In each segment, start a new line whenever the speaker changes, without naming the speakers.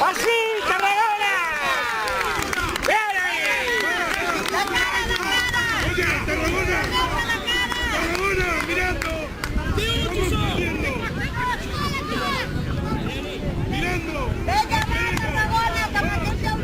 ¡Así, Tarragona! ¡Bien ahí!
Oye, Tarragona, mirando. Mirando.
Venga, Tarragona, que me quede un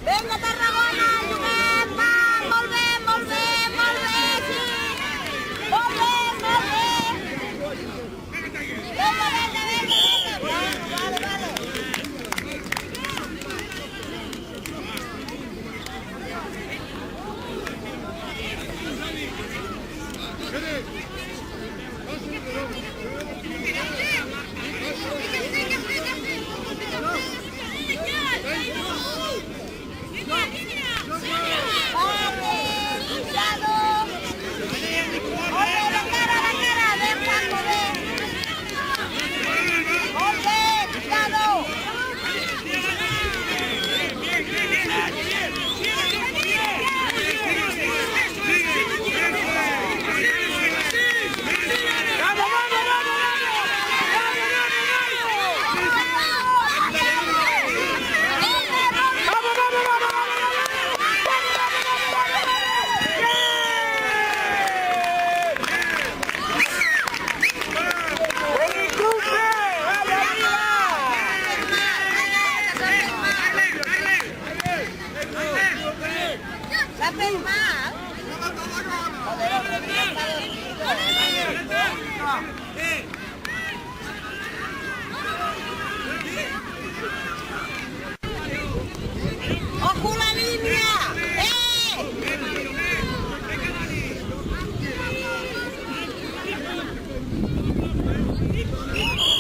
Venga, Tarragona, juguem, va, molt bé, sí. Molt bé. Venga. Vale. ¡Ojo la línea!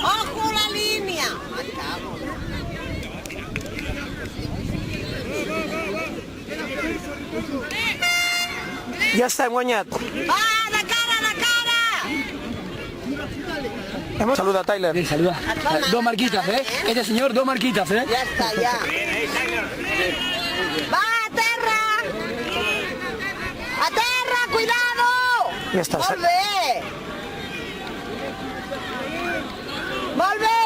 ¡Ojo la línea!
Ja està, hem guanyat.
¡Va, la cara!
Saluda, Tyler.
Bien, saluda. Dos marquitas, ¿eh? Este señor, dos marquitas, ¿eh?
Ya está, ya. ¡Va, a terra! ¡A terra, cuidado!
Ja està.
Molt bé! Molt bé!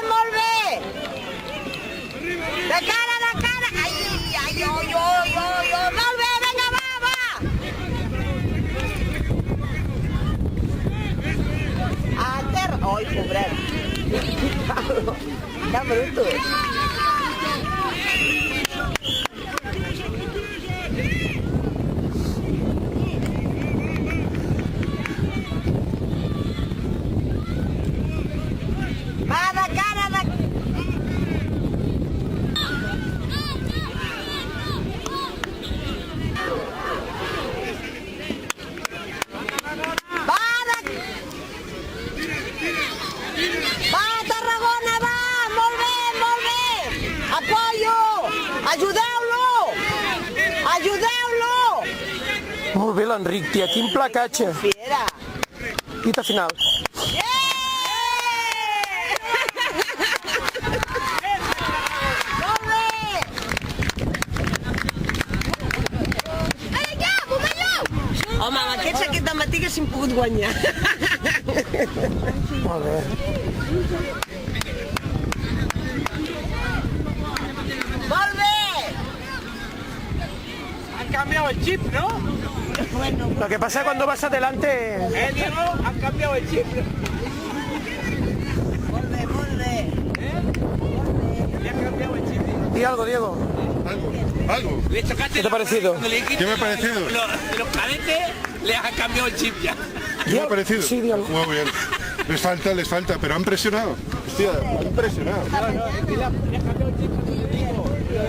Pablo. Está bruto. Va de cara de... Va de... Va, Tarragona, va! Molt bé, molt bé! Apoyo! Ajudeu-lo! Ajudeu-lo!
Molt bé l'Enric, tia, quin placatge.
Fiera!
Pita final.
Molt bé! Home, amb aquest dematí haguéssim pogut guanyar.
Molt bé.
Molt bé!
Han cambiado el chip, ¿no?
Lo que pasa cuando vas adelante...
Diego? Han cambiado el chip.
Molt bé, molt bé.
Le han cambiado el chip.
Di algo, Diego.
Algo.
Le chocaste
¿Qué te ha parecido?
¿Qué me ha parecido?
Los cadetes les han cambiado el chip ya.
¿Qué me ha parecido?
Sí, di algo.
Muy bien. Les falta, pero han presionado. Hostia, han presionado.
Le han cambiado el chip, te digo.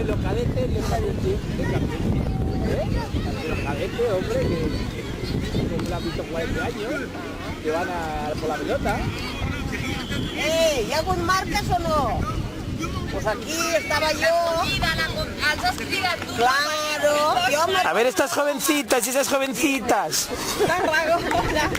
Los cadetes les cambió el chip. Los cadetes, hombre, que lo han visto 40 años, que van por la pelota.
Hi ha hagut marques o no? Pues aquí estaba yo. Claro, yo me...
A ver estas jovencitas y esas jovencitas.
Tarragona.